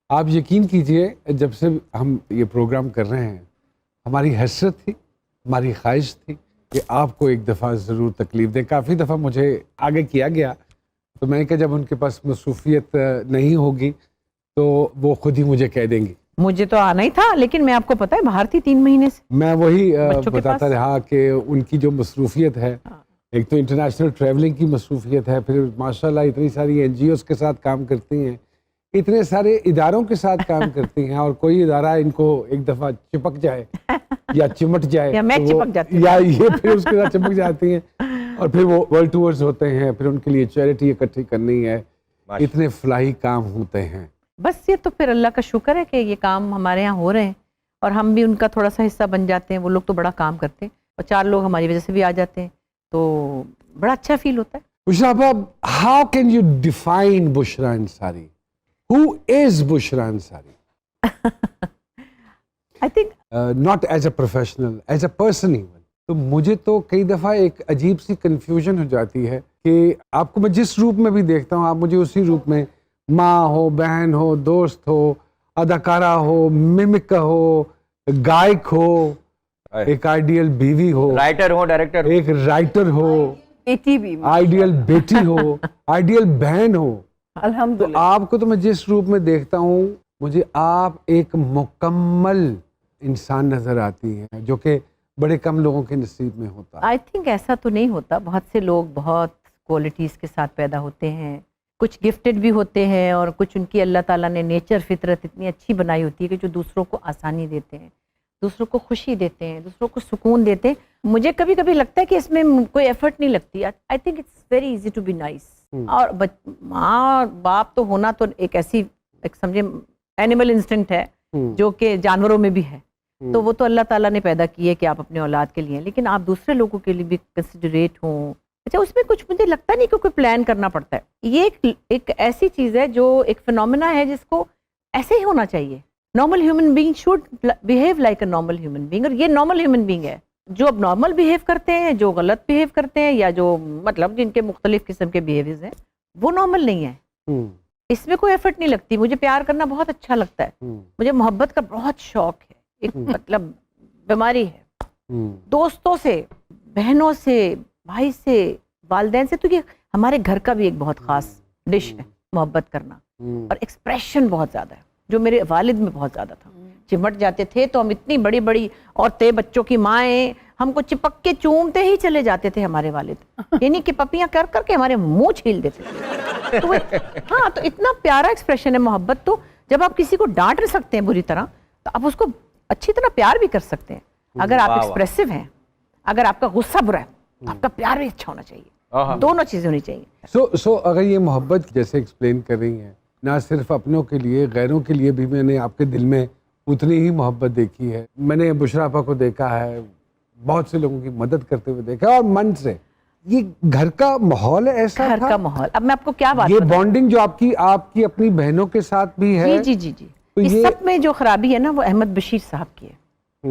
آپ یقین کیجئے جب سے ہم یہ پروگرام کر رہے ہیں ہماری حسرت تھی، ہماری خواہش تھی کہ آپ کو ایک دفعہ ضرور تکلیف دیں. کافی دفعہ مجھے آگے کیا گیا تو میں نے کہا جب ان کے پاس مصروفیت نہیں ہوگی تو وہ خود ہی مجھے کہہ دیں گی. مجھے تو آنا ہی تھا لیکن میں آپ کو پتا ہے باہر تھی 3 مہینے سے. میں وہی بتاتا رہا کہ ان کی جو مصروفیت ہے، ایک تو انٹرنیشنل ٹریولنگ کی مصروفیت ہے، پھر ماشاءاللہ اتنی ساری NGOs کے ساتھ کام کرتی ہیں، اتنے سارے اداروں کے ساتھ کام کرتی ہیں، اور کوئی ادارہ ان کو ایک دفعہ چپک جائے یا چمٹ جائے یا میں چپک جاتی ہوں یا یہ پھر اس کے ساتھ چپک جاتی ہیں، اور پھر وہ ورلڈ ٹورز ہوتے ہیں، پھر ان کے لیے چیریٹی اکٹھی کرنی ہے، اتنے فلاحی کام ہوتے ہیں. بس یہ تو پھر اللہ کا شکر ہے کہ یہ کام ہمارے ہاں ہو رہے ہیں اور ہم بھی ان کا تھوڑا سا حصہ بن جاتے ہیں. وہ لوگ تو بڑا کام کرتے ہیں اور 4 لوگ ہماری وجہ سے بھی آ جاتے ہیں تو بڑا اچھا فیل ہوتا ہے. بشرا اب how can you define Bushra Ansari? Who is Bushra Ansari? I think Not as a professional, as a person even. تو مجھے تو کئی دفعہ ایک عجیب سی کنفیوژن ہو جاتی ہے کہ آپ کو میں جس روپ میں بھی دیکھتا ہوں آپ مجھے اسی روپ میں، ماں ہو، بہن ہو، دوست ہو، اداکارہ ہو، ممک ہو، گائک ہو، ایک آئیڈیل بیوی ہو، رائٹر ہو، ڈائریکٹر ہو، ایک رائٹر ہو، بیٹی بھی آئیڈیل بیٹی ہو، آئیڈیل بہن ہو. تو الحمدللہ. آپ کو تو میں جس روپ میں دیکھتا ہوں مجھے آپ ایک مکمل انسان نظر آتی ہیں جو کہ بڑے کم لوگوں کے نصیب میں ہوتا ہے. آئی تھنک ایسا تو نہیں ہوتا. بہت سے لوگ بہت کوالٹیز کے ساتھ پیدا ہوتے ہیں، کچھ گفٹڈ بھی ہوتے ہیں اور کچھ ان کی اللہ تعالیٰ نے نیچر فطرت اتنی اچھی بنائی ہوتی ہے کہ جو دوسروں کو آسانی دیتے ہیں، دوسروں کو خوشی دیتے ہیں، دوسروں کو سکون دیتے ہیں. مجھے کبھی کبھی لگتا ہے کہ اس میں کوئی ایفرٹ نہیں لگتی. I think it's very easy to be nice. اور ماں اور باپ تو ہونا تو ایک ایسی ایک سمجھے اینیمل انسٹنکٹ ہے جو کہ جانوروں میں بھی ہے، تو وہ تو اللہ تعالیٰ نے پیدا کی ہے کہ آپ اپنے اولاد کے لیے، لیکن آپ دوسرے لوگوں کے لیے بھی کنسیڈریٹ ہوں. اچھا اس میں کچھ مجھے لگتا نہیں کہ کوئی پلان کرنا پڑتا ہے. یہ ایک ایسی چیز ہے جو ایک فینومینا ہے جس کو ایسے ہی ہونا چاہیے. Normal human being should behave like a normal human being, اور یہ نارمل ہیومن بینگ ہے. جو اب نارمل بہیو کرتے ہیں، جو غلط بہیو کرتے ہیں، یا جو مطلب جن کے مختلف قسم کے بیہیویئرز ہیں، وہ نارمل نہیں ہیں. اس میں کوئی ایفرٹ نہیں لگتی. مجھے پیار کرنا بہت اچھا لگتا ہے، مجھے محبت کا بہت شوق ہے، ایک مطلب بیماری ہے. دوستوں سے، بہنوں سے، بھائی سے، والدین سے، تو یہ ہمارے گھر کا بھی ایک بہت خاص ڈش ہے محبت کرنا. اور ایکسپریشن بہت زیادہ ہے جو میرے والد میں بہت زیادہ تھا. چمٹ جاتے تھے تو ہم اتنی بڑی بڑی عورتیں، بچوں کی مائیں، ہم کو چپک کے چومتے ہی چلے جاتے تھے ہمارے والد، یعنی کہ پپیاں کر کر کے ہمارے منہ چھیل دیتے تھے. تو ہاں، تو اتنا پیارا ایکسپریشن ہے محبت. تو جب آپ کسی کو ڈانٹ نہیں سکتے ہیں بری طرح تو آپ اس کو اچھی طرح پیار بھی کر سکتے ہیں. اگر آپ ایکسپریسو ہیں، اگر آپ کا غصہ برا ہے، آپ کا پیار بھی اچھا ہونا چاہیے. دونوں چیزیں ہونی چاہیے. سو اگر یہ محبت جیسے ایکسپلین کر رہی ہیں، نہ صرف اپنوں کے لیے، غیروں کے لیے بھی میں نے آپ کے دل میں اتنی ہی محبت دیکھی ہے. میں نے بشرا آپا کو دیکھا ہے، بہت سے لوگوں کی مدد کرتے ہوئے دیکھا، اور من سے. یہ گھر کا ماحول ہے ایسا گھر کا ماحول. اب میں آپ کو کیا بات یہ بانڈنگ جو آپ کی اپنی بہنوں کے ساتھ بھی ہے. جی جی جی جی. اس سب میں جو خرابی ہے نا وہ احمد بشیر صاحب کی ہے.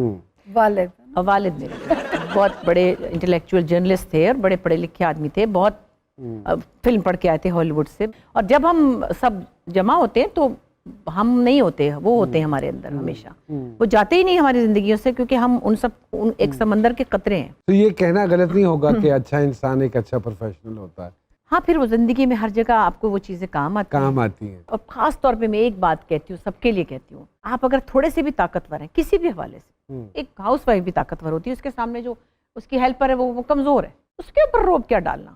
والد میرے بہت بڑے انٹلیکچوئل جرنلسٹ تھے اور بڑے پڑھے لکھے آدمی تھے، بہت فلم پڑھ کے آئے تھے ہالی ووڈ سے. اور جب ہم سب جمع ہوتے ہیں تو ہم نہیں ہوتے، وہ ہوتے ہیں ہمارے اندر ہمیشہ. وہ جاتے ہی نہیں ہماری زندگیوں سے کیونکہ ہم ان سب ایک سمندر کے قطرے ہیں. تو یہ کہنا غلط نہیں ہوگا کہ اچھا انسان ایک اچھا پروفیشنل ہوتا ہے. ہاں، پھر وہ زندگی میں ہر جگہ آپ کو وہ چیزیں کام آتی ہیں. اور خاص طور پہ میں ایک بات کہتی ہوں، سب کے لیے کہتی ہوں، آپ اگر تھوڑے سے بھی طاقتور ہیں کسی بھی حوالے سے، ایک ہاؤس وائف بھی طاقتور ہوتی ہے، اس کے سامنے جو اس کی ہیلپر ہے وہ کمزور ہے، اس کے اوپر روب کیا ڈالنا،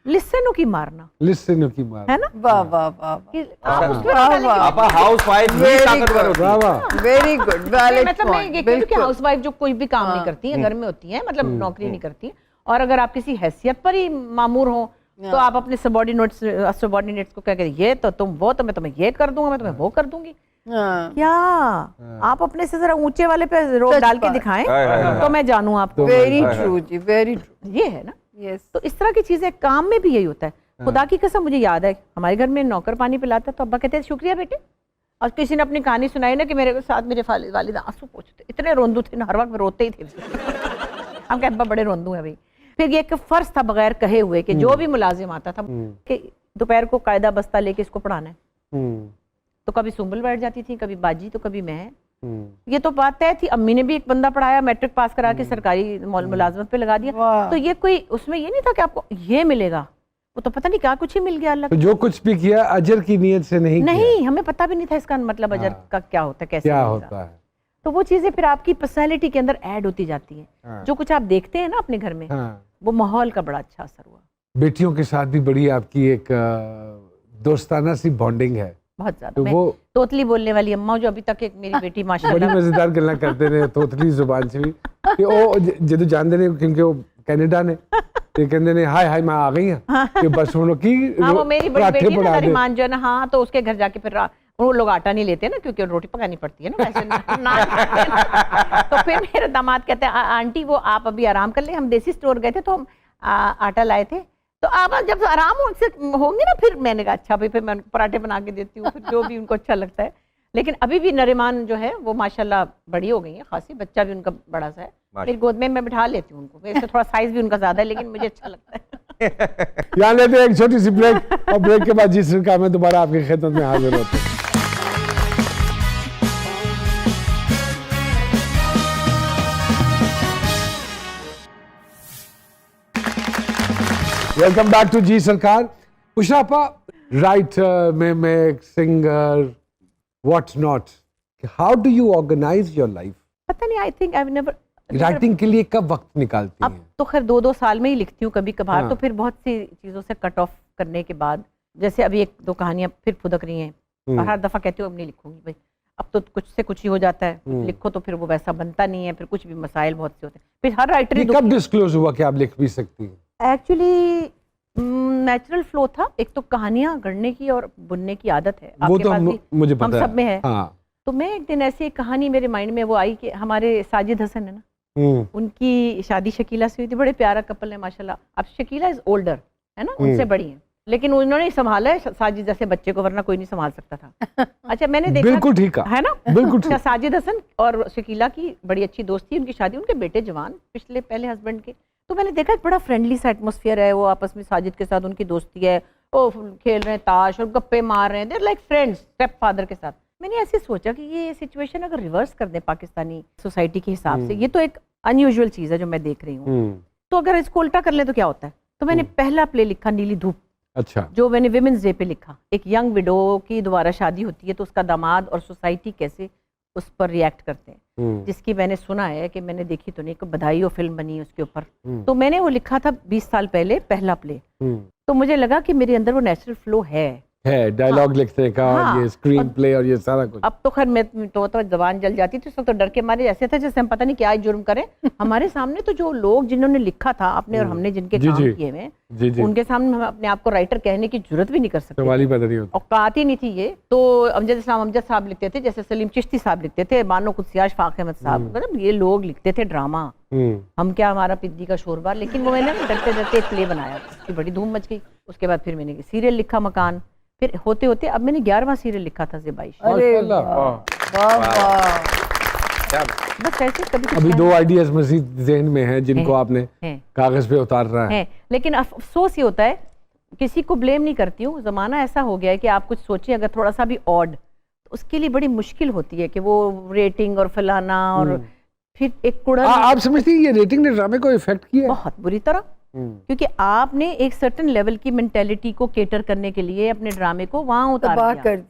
لسنو کی مارنا ہے نا. واہ واہ واہ، آپا ہاؤس وائف بھی طاقتور ہوتی ہے. Very good. مطلب میں یہ کہتی ہوں کہ ہاؤس وائف جو کوئی بھی کام نہیں کرتی ہیں، گھر میں ہوتی ہیں، مطلب نوکری نہیں کرتی، اور اگر آپ کسی حیثیت پر ہی مامور ہوں تو آپ اپنے سبارڈینیٹس کو کہہ کہ یہ تو تم وہ، تو میں تمہیں یہ کر دوں گا، میں تمہیں وہ کر دوں گی. کیا آپ اپنے سے ذرا اونچے والے پہ روب ڈال کے دکھائیں تو میں جانوں آپ کو. ویری ٹرو جی، ویری ٹرو. یہ ہے نا. تو اس طرح کی چیزیں کام میں بھی یہی ہوتا ہے. خدا کی قسم مجھے یاد ہے ہمارے گھر میں نوکر پانی پلاتا تو ابا کہتے ہیں شکریہ بیٹے. اور کسی نے اپنی کہانی سنائی نا کہ میرے ساتھ میرے والد آنسو پوچھتے، اتنے روندو تھے نا، ہر وقت روتے ہی تھے. ہم کہ ابا بڑے روندو ہیں بھائی. پھر یہ ایک فرض تھا بغیر کہے ہوئے کہ جو بھی ملازم آتا تھا کہ دوپہر کو قاعدہ بستہ لے کے اس کو پڑھانا ہے. تو کبھی سنبل بیٹھ جاتی تھی, کبھی باجی تو کبھی میں. یہ تو بات طے تھی. امی نے بھی ایک بندہ پڑھایا, میٹرک پاس کرا کے سرکاری ملازمت پہ لگا دیا. تو یہ کوئی اس میں یہ نہیں تھا کہ آپ کو یہ ملے گا, وہ تو پتہ نہیں کیا کچھ ہی مل گیا اللہ تو جو کچھ بھی کیا اجر کی نیت سے نہیں نہیں, ہمیں پتہ بھی نہیں تھا اس کا مطلب اجر کا کیا ہوتا ہے, کیسے کیا ہوتا ہے. تو وہ چیزیں پھر آپ کی پرسنالٹی کے اندر ایڈ ہوتی جاتی ہیں. جو کچھ آپ دیکھتے ہیں نا اپنے گھر میں, وہ ماحول کا بڑا اچھا اثر ہوا. بیٹیوں کے ساتھ بھی بڑی آپ کی ایک دوستانہ سی بانڈنگ ہے. بہت زیادہ. تو میں وہ توتلی بولنے والی اماں جو ابھی تک ایک میری بیٹی ماشاء بڑی اللہ مزیدار گلاں کرتے رہے توتلی زبان سے بھی کہ وہ جدو جانتے نے کیونکہ وہ کینیڈا نے یہ کہندے نے ہائے ہائے میں آ گئی ہوں کہ بس وہ کی ہاں وہ میری بڑی پراٹھے بیٹی ہے بنا نا دے. نریمان جو ہے نا, ہاں تو اس کے گھر جا کے پھر وہ لوگ آٹا نہیں لیتے نا کیونکہ روٹی پکانی پڑتی ہے نا ویسے. تو پھر میرے داماد کہتے ہیں آنٹی وہ آپ ابھی آرام کر لیں, ہم دیسی اسٹور گئے تھے تو ہم آٹا لائے تھے, تو آپ جب آرام سے ہوں گے نا پھر میں نے کہا اچھا بھائی پھر میں پراٹھے بنا کے دیتی ہوں, پھر جو بھی ان کو اچھا لگتا ہے. لیکن ابھی بھی نریمان جو ہے وہ ماشاءاللہ بڑی ہو گئی ہیں خاصی, بچہ بھی ان کا بڑا سا ہے, پھر گود میں بٹھا لیتی ہوں ان کو. ویسے تھوڑا سائز بھی ان کا زیادہ ہے لیکن مجھے اچھا لگتا ہے. یہاں لیتے ہیں ایک چھوٹی سی بریک, اور بریک کے بعد جی سرکار میں دوبارہ آپ کی خدمت میں حاضر ہوتے ہیں. ویلکم بیک ٹو جی سرکار. اشراپا, writer, mimic, singer, what not, how do you organise your life? پتہ نہیں, I think I never. Writing کے لیے کب وقت نکالتی اب ہیں؟ تو خیر 2 سال میں ہی لکھتی ہوں کبھی کبھار, تو پھر بہت سی چیزوں سے کٹ آف کرنے کے بعد, جیسے ابھی 1-2 کہانیاں پھر پھدک رہی ہیں, اور ہر دفعہ کہتی ہوں اب نہیں لکھوں گی بھائی, اب تو کچھ سے کچھ ہی ہو جاتا ہے, لکھو تو پھر وہ ویسا بنتا نہیں ہے, پھر کچھ بھی مسائل بہت سے ہوتے ہیں. پھر ہر رائٹر یہ کب ڈسکلوز ہوا کہ آپ لکھ بھی سکتی ہیں؟ ایکچولی نیچرل فلو تھا. ایک تو کہانیاں گڑھنے کی اور بننے کی عادت ہے, آپ وہ کے تو پاس بھی, مجھے ہم پتہ سب میں ہے. ہاں. تو میں ایک دن ایسی ایک کہانی میرے مائنڈ میں وہ آئی کہ ہمارے ساجد حسن ہے نا, ان کی شادی شکیلہ سے ہوئی تھی, بڑے پیارا کپل ہے ماشاءاللہ. اب شکیلہ از اولڈر ہے نا, ان سے بڑی ہیں, لیکن انہوں نے سنبھالا ہے ساجد جیسے بچے کو, ورنہ کوئی نہیں سنبھال سکتا تھا. اچھا میں نے دیکھا بالکل ٹھیک ہے نا, بالکل ٹھیک. ساجد حسن اور شکیلہ کی بڑی اچھی دوستی, ان کی شادی, ان کے بیٹے جوان پہلے ہسبینڈ کے. تو میں نے دیکھا ایک بڑا فرینڈلی سا ایٹماسفیئر ہے, وہ آپس میں ساجد کے ساتھ ان کی دوستی ہے, وہ کھیل رہے ہیں تاش اور گپے مار رہے ہیں, دیر لائک فرینڈس اسٹیپ فادر کے ساتھ. میں نے ایسے سوچا کہ یہ سچویشن اگر ریورس کر دیں پاکستانی سوسائٹی کے حساب سے, یہ تو ایک ان یوزول چیز ہے جو میں دیکھ رہی ہوں, تو اگر اس کو الٹا کر لیں تو کیا ہوتا ہے. تو میں نے پہلا پلے لکھا نیلی دھوپ, اچھا, جو میں نے ویمنز ڈے پہ لکھا. ایک ینگ وڈو کی دوبارہ شادی ہوتی ہے تو اس کا داماد اور سوسائٹی کیسے اس پر ریئیکٹ کرتے ہیں, جس کی میں نے سنا ہے کہ میں نے دیکھی تو نہیں, بدھائی ہو فلم بنی اس کے اوپر. تو میں نے وہ لکھا تھا 20 سال پہلے, پہلا پلے. تو مجھے لگا کہ میرے اندر وہ نیچرل فلو ہے ڈائلاگ لکھنے کا, اور یہ اسکرین پلے اور یہ سارا کچھ. اب تو خیر میں تو زبان جل جاتی تھی اس وقت, تو ڈر کے مارے ایسے تھے جیسے ہم پتہ نہیں کیا جرم کریں. ہمارے سامنے تو جو لوگ جنہوں نے لکھا تھا اپنے, اور ہم نے جن کے کام کیے ہوئے, ان کے سامنے ہم اپنے آپ کو رائٹر کہنے کی جرت بھی نہیں کر سکتے, سوال ہی پیدا نہیں ہوتا, اوقات ہی نہیں تھی یہ. تو امجد اسلام امجد صاحب لکھتے تھے, جیسے سلیم چشتی صاحب لکھتے تھے, بانو قدسیہ اشفاق احمد صاحب, مطلب یہ لوگ لکھتے تھے ڈرامہ. ہم کیا, ہمارا پدی کا شوربہ. لیکن وہ میں نے ڈرتے ڈرتے ایک پلے بنایا, اس کی بڑی دھوم مچ گئی. اس کے بعد پھر میں نے سیریل لکھا مکان, پھر ہوتے ہوتے اب میں نے 11واں سیریل لکھا تھا زیبائش. بس ایسے کبھی ابھی 2 آئیڈیاز مزید ذہن میں ہیں جن کو آپ نے کاغذ پہ اتارنا ہے. لیکن افسوس یہ ہوتا ہے, کسی کو بلیم نہیں کرتی ہوں, زمانہ ایسا ہو گیا ہے کہ آپ کچھ سوچیں اگر تھوڑا سا بھی آڈ, تو اس کے لیے بڑی مشکل ہوتی ہے کہ وہ ریٹنگ اور فلانا, اور پھر ایک کوڑا. آپ سمجھتی ہیں یہ ریٹنگ نے ڈرامے کو افیکٹ کیا؟ بہت بری طرح, کیونکہ آپ نے ایک سرٹن لیول کی مینٹیلٹی کو کیٹر کرنے کے لیے اپنے ڈرامے کو وہاں اتار دیا.